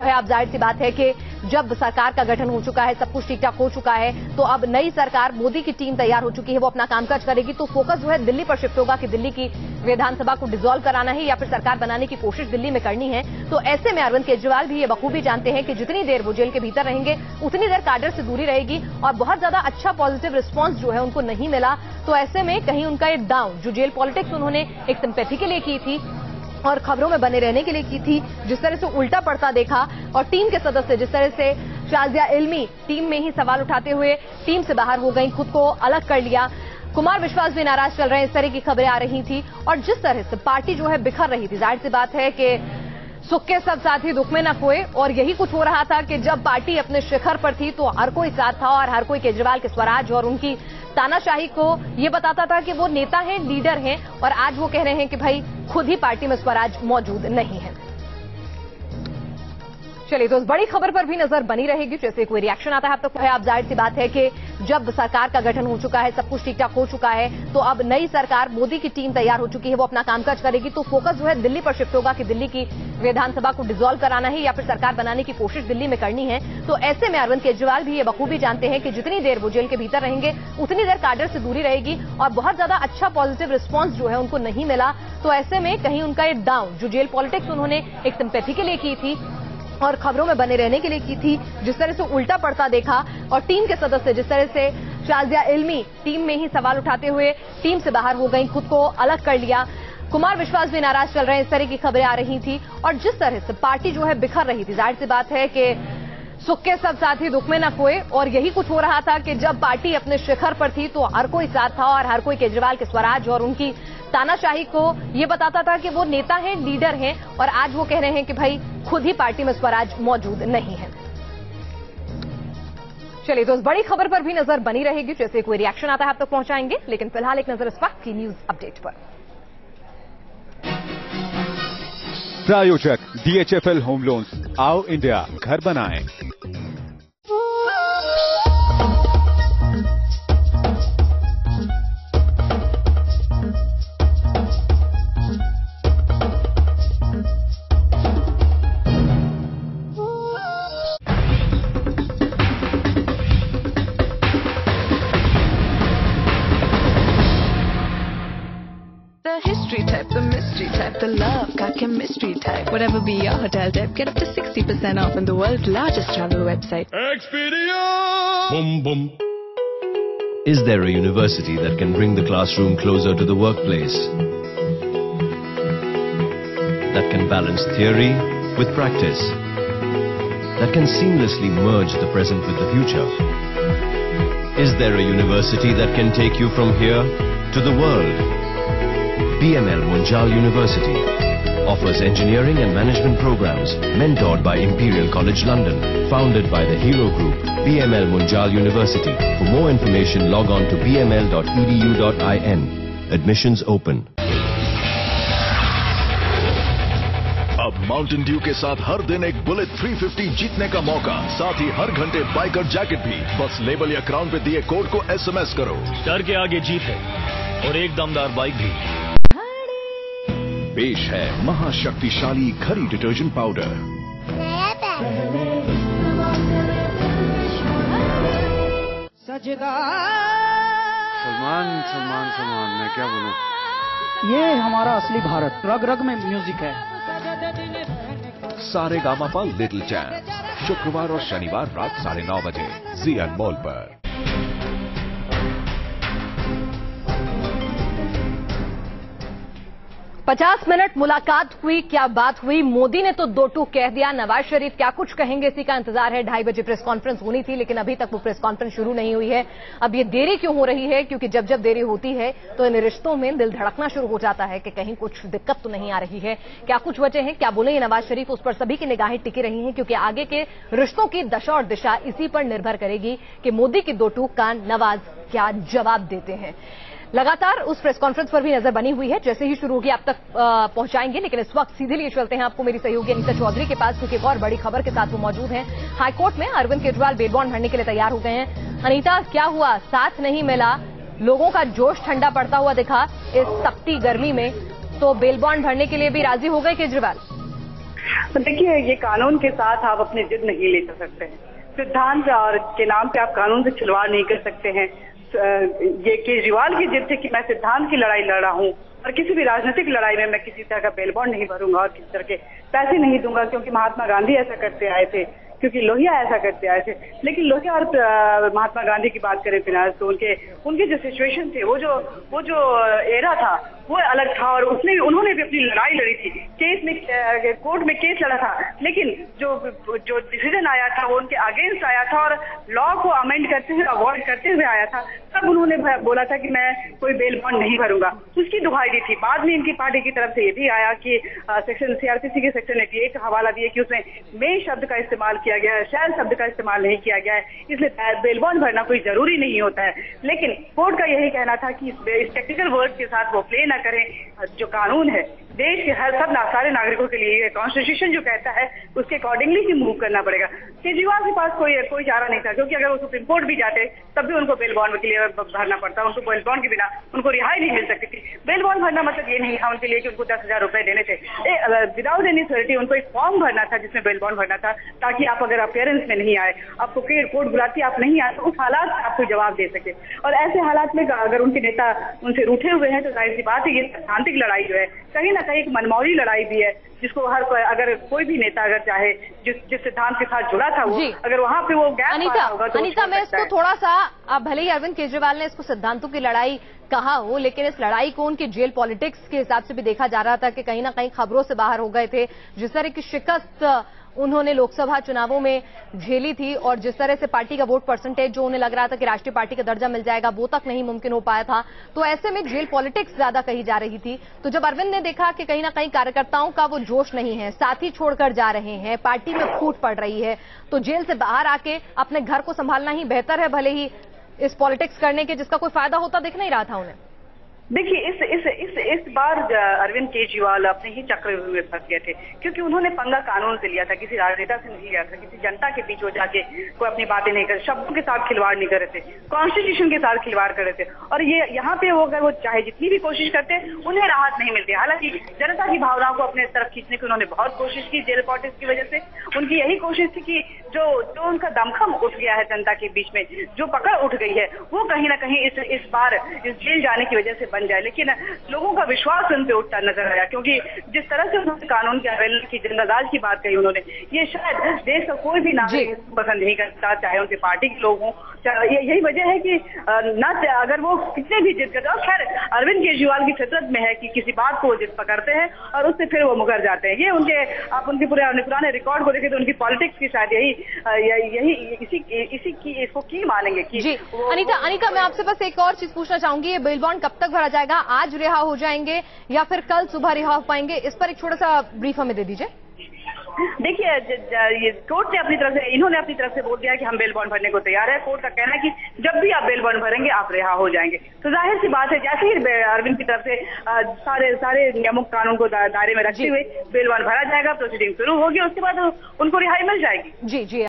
है। अब जाहिर सी बात है कि जब सरकार का गठन हो चुका है, सब कुछ ठीक ठाक हो चुका है, तो अब नई सरकार, मोदी की टीम तैयार हो चुकी है, वो अपना कामकाज करेगी, तो फोकस जो है दिल्ली पर शिफ्ट होगा कि दिल्ली की विधानसभा को डिसॉल्व कराना है या फिर सरकार बनाने की कोशिश दिल्ली में करनी है। तो ऐसे में अरविंद केजरीवाल भी ये बखूबी जानते हैं कि जितनी देर वो जेल के भीतर रहेंगे उतनी देर काडर से दूरी रहेगी और बहुत ज्यादा अच्छा पॉजिटिव रिस्पॉन्स जो है उनको नहीं मिला। तो ऐसे में कहीं उनका एक डाउन, जो जेल पॉलिटिक्स उन्होंने एक सिंपैथी के लिए की थी और खबरों में बने रहने के लिए की थी, जिस तरह से उल्टा पड़ता देखा और टीम के सदस्य जिस तरह से शाजिया इल्मी टीम में ही सवाल उठाते हुए टीम से बाहर हो गई, खुद को अलग कर लिया, कुमार विश्वास भी नाराज चल रहे हैं, इस तरह की खबरें आ रही थी और जिस तरह से पार्टी जो है बिखर रही थी, जाहिर सी बात है कि सुख के सब साथी दुख में न खोए और यही कुछ हो रहा था कि जब पार्टी अपने शिखर पर थी तो हर कोई साथ था और हर कोई केजरीवाल के स्वराज और उनकी तानाशाही को ये बताता था कि वो नेता हैं, लीडर हैं और आज वो कह रहे हैं कि भाई खुद ही पार्टी में स्वराज मौजूद नहीं है। चलिए, तो इस बड़ी खबर पर भी नजर बनी रहेगी, जैसे कोई रिएक्शन आता है अब तक है। अब जाहिर सी बात है कि जब सरकार का गठन हो चुका है, सब कुछ ठीक ठाक हो चुका है, तो अब नई सरकार, मोदी की टीम तैयार हो चुकी है, वो अपना कामकाज करेगी, तो फोकस जो है दिल्ली पर शिफ्ट होगा कि दिल्ली की विधानसभा को डिसॉल्व कराना है या फिर सरकार बनाने की कोशिश दिल्ली में करनी है। तो ऐसे में अरविंद केजरीवाल भी ये बखूबी जानते हैं कि जितनी देर वो जेल के भीतर रहेंगे उतनी देर काडर से दूरी रहेगी और बहुत ज्यादा अच्छा पॉजिटिव रिस्पॉन्स जो है उनको नहीं मिला। तो ऐसे में कहीं उनका एक डाउन, जो जेल पॉलिटिक्स उन्होंने एक सिंपैथी के लिए की थी और खबरों में बने रहने के लिए की थी, जिस तरह से उल्टा पड़ता देखा और टीम के सदस्य जिस तरह से शाजिया इल्मी टीम में ही सवाल उठाते हुए टीम से बाहर हो गई, खुद को अलग कर लिया, कुमार विश्वास भी नाराज चल रहे हैं, इस तरह की खबरें आ रही थी और जिस तरह से पार्टी जो है बिखर रही थी, जाहिर सी बात है कि सुख के सब साथी दुख में न खोए और यही कुछ हो रहा था कि जब पार्टी अपने शिखर पर थी तो हर कोई साथ था और हर कोई केजरीवाल के स्वराज और उनकी तानाशाही को ये बताता था कि वो नेता हैं, लीडर हैं और आज वो कह रहे हैं कि भाई खुद ही पार्टी में स्वराज मौजूद नहीं है। चलिए, तो इस बड़ी खबर पर भी नजर बनी रहेगी, जैसे कोई रिएक्शन आता है आप तक पहुंचाएंगे, लेकिन फिलहाल एक नजर इस वक्त की न्यूज अपडेट पर। प्रायोजक DHFL होम लोन्स, आओ इंडिया घर बनाएं। The history type, the mystery type, the love got chemistry type. Whatever be your hotel type, get up to 60% off on the world's largest travel website. Expedia! Boom, boom. Is there a university that can bring the classroom closer to the workplace? That can balance theory with practice? That can seamlessly merge the present with the future? Is there a university that can take you from here to the world? BML Munjal University offers engineering and management programs mentored by Imperial College London, founded by the Hero Group. BML Munjal University. For more information, log on to bml.edu.in. Admissions open. अब Mountain Dew के साथ हर दिन एक bullet 350 जीतने का मौका, साथ ही हर घंटे बाइकर जैकेट भी। बस लेबल या क्राउन पे दिए कोड को SMS करो। डर के आगे जीत है और एक दमदार बाइक भी। पेश है महाशक्तिशाली घड़ी डिटर्जेंट पाउडर। सलमान मैं क्या बोलूं, ये हमारा असली भारत, रग रग में म्यूजिक है। सारेगामापा लिटिल चैंप्स, शुक्रवार और शनिवार रात 9:30 बजे जी अनमोल पर। 50 मिनट मुलाकात हुई, क्या बात हुई, मोदी ने तो दो टूक कह दिया, नवाज शरीफ क्या कुछ कहेंगे इसी का इंतजार है। 2:30 बजे प्रेस कॉन्फ्रेंस होनी थी लेकिन अभी तक वो प्रेस कॉन्फ्रेंस शुरू नहीं हुई है। अब ये देरी क्यों हो रही है, क्योंकि जब जब देरी होती है तो इन रिश्तों में दिल धड़कना शुरू हो जाता है कि कहीं कुछ दिक्कत तो नहीं आ रही है। क्या कुछ वजह है, क्या बोले नवाज शरीफ, उस पर सभी की निगाहें टिकी रही हैं, क्योंकि आगे के रिश्तों की दशा और दिशा इसी पर निर्भर करेगी कि मोदी की दो टूक का नवाज क्या जवाब देते हैं। लगातार उस प्रेस कॉन्फ्रेंस पर भी नजर बनी हुई है, जैसे ही शुरू होगी आप तक पहुंचाएंगे, लेकिन इस वक्त सीधे लिए चलते हैं आपको मेरी सहयोगी अनीता चौधरी के पास, क्योंकि एक और बड़ी खबर के साथ वो मौजूद हैं। हाईकोर्ट में अरविंद केजरीवाल बेल बॉन्ड भरने के लिए तैयार हो गए हैं। अनीता, क्या हुआ, साथ नहीं मिला, लोगों का जोश ठंडा पड़ता हुआ दिखा इस तपती गर्मी में, तो बेल बॉन्ड भरने के लिए भी राजी हो गए केजरीवाल? तो देखिए, ये कानून के साथ आप अपनी जिद नहीं ले सकते हैं। सिद्धांत और के नाम पे आप कानून से खिलवाड़ नहीं कर सकते हैं। ये केजरीवाल की जिद थी कि मैं सिद्धांत की लड़ाई लड़ रहा हूँ और किसी भी राजनीतिक लड़ाई में मैं किसी तरह का बेल बॉन्ड नहीं भरूंगा और किसी तरह के पैसे नहीं दूंगा, क्योंकि महात्मा गांधी ऐसा करते आए थे, क्योंकि लोहिया ऐसा करते आए थे। लेकिन लोहिया और महात्मा गांधी की बात करें फिलहाल तो उनके जो सिचुएशन थे, वो जो एरा था वो अलग था, और उन्होंने भी अपनी लड़ाई लड़ी थी, केस में कोर्ट में केस लड़ा था, लेकिन जो डिसीजन आया था वो उनके अगेंस्ट आया था और लॉ को अमेंड करते हुए अवॉइड करते हुए आया था। तब उन्होंने बोला था कि मैं कोई बेल बॉन्ड नहीं भरूंगा, उसकी दुहाई दी थी। बाद में इनकी पार्टी की तरफ से ये भी आया कि सेक्शन सीआरपीसी के सेक्शन 88 का हवाला दिया कि उसमें मे शब्द का इस्तेमाल किया गया है, शैल शब्द का इस्तेमाल नहीं किया गया है, इसलिए बेल बॉन्ड भरना कोई जरूरी नहीं होता है। लेकिन कोर्ट का यही कहना था कि इस टेक्निकल वर्ड के साथ वो प्ले न करें। जो कानून है देश के सारे नागरिकों के लिए, कॉन्स्टिट्यूशन जो कहता है उसके अकॉर्डिंगली ही मूव करना पड़ेगा। केजरीवाल के पास कोई चारा नहीं था, क्योंकि अगर वो सुप्रीम कोर्ट भी जाते तब भी उनको बेल बॉन्ड के लिए भरना पड़ता, उनको बेल बॉन्ड के बिना उनको रिहाई नहीं मिल सकती थी। बेल बॉन्ड भरना मतलब ये नहीं था उनके लिए कि उनको 10,000 रुपए देने थे। विदाउट एनी सिक्योरिटी उनको एक फॉर्म भरना था जिसमें बेल बॉन्ड भरना था, ताकि आप अगर अपेयरेंस में नहीं आए, आपको कोर्ट बुलाती आप नहीं आए, तो उस हालात में आपको जवाब दे सके। और ऐसे हालात में अगर उनके नेता उनसे रूठे हुए हैं तो जाहिर सी बात है ये सैद्धांतिक लड़ाई जो है कहीं ना कहीं एक मनमौजी लड़ाई भी है, जिसको अगर कोई भी नेता अगर चाहे जिस सिद्धांत के साथ जुड़ा था वो अगर वहां पे वो गैप होगा तो अनीता, मैं इसको थोड़ा सा, भले ही अरविंद केजरीवाल ने इसको सिद्धांतों की लड़ाई कहा हो, लेकिन इस लड़ाई को उनकी जेल पॉलिटिक्स के हिसाब से भी देखा जा रहा था कि कहीं ना कहीं खबरों से बाहर हो गए थे। जिस तरह की शिकस्त उन्होंने लोकसभा चुनावों में झेली थी और जिस तरह से पार्टी का वोट परसेंटेज जो उन्हें लग रहा था कि राष्ट्रीय पार्टी का दर्जा मिल जाएगा, वो तक नहीं मुमकिन हो पाया था, तो ऐसे में जेल पॉलिटिक्स ज्यादा कही जा रही थी। तो जब अरविंद ने देखा कि कहीं ना कहीं कार्यकर्ताओं का वो जोश नहीं है, साथी छोड़कर जा रहे हैं, पार्टी में फूट पड़ रही है, तो जेल से बाहर आके अपने घर को संभालना ही बेहतर है, भले ही इस पॉलिटिक्स करने के जिसका कोई फायदा होता दिख नहीं रहा था उन्हें। देखिए, इस बार अरविंद केजरीवाल अपने ही चक्रव्यूह में फंस गए थे, क्योंकि उन्होंने पंगा कानून से लिया था, किसी राजनेता से नहीं लिया था, किसी जनता के बीच हो जाके कोई अपनी बातें नहीं कर, शब्दों के साथ खिलवाड़ नहीं कर रहे थे, कॉन्स्टिट्यूशन के साथ खिलवाड़ कर रहे थे। और ये यहाँ पे अगर वो चाहे जितनी भी कोशिश करते उन्हें राहत नहीं मिलती। हालांकि जनता की भावनाओं को अपने तरफ खींचने की उन्होंने बहुत कोशिश की जेल पॉलिटिक्स की वजह से। उनकी यही कोशिश थी कि जो उनका दमखम उठ गया है जनता के बीच में, जो पकड़ उठ गई है, वो कहीं ना कहीं इस बार इस जेल जाने की वजह से बन जाए। लेकिन लोगों का विश्वास उन पे उठता नजर आया, क्योंकि जिस तरह से उन्होंने कानून की अवहेलना की, जनता की बात कही उन्होंने, ये शायद देश का कोई भी नागरिक पसंद नहीं करता, चाहे उनकी पार्टी के लोग हों। यही वजह है कि अगर वो कितने भी जिद करते हैं, और खैर अरविंद केजरीवाल की फितरत में है कि किसी बात को वो जिद पकड़ते हैं और उससे फिर वो मुकर जाते हैं। ये आप उनके पुराने रिकॉर्ड को देखें तो उनकी पॉलिटिक्स की शायद इसको की मानेंगे कि जी। अनीता, मैं आपसे बस एक और चीज पूछना चाहूंगी, ये बेल बॉन्ड कब तक भरा जाएगा? आज रिहा हो जाएंगे या फिर कल सुबह रिहा हो पाएंगे? इस पर एक छोटा सा ब्रीफ हमें दे दीजिए। देखिए, ये कोर्ट ने इन्होंने अपनी तरफ से बोल दिया कि हम बेल बॉन्ड भरने को तैयार है। कोर्ट का कहना है कि जब भी आप बेल बॉन्ड भरेंगे आप रिहा हो जाएंगे। तो जाहिर सी बात है, जैसे ही अरविंद की तरफ से सारे नियमों कानून को दायरे में रखते हुए बेल बॉन्ड भरा जाएगा, प्रोसीडिंग शुरू होगी, उसके बाद उनको रिहाई मिल जाएगी। जी।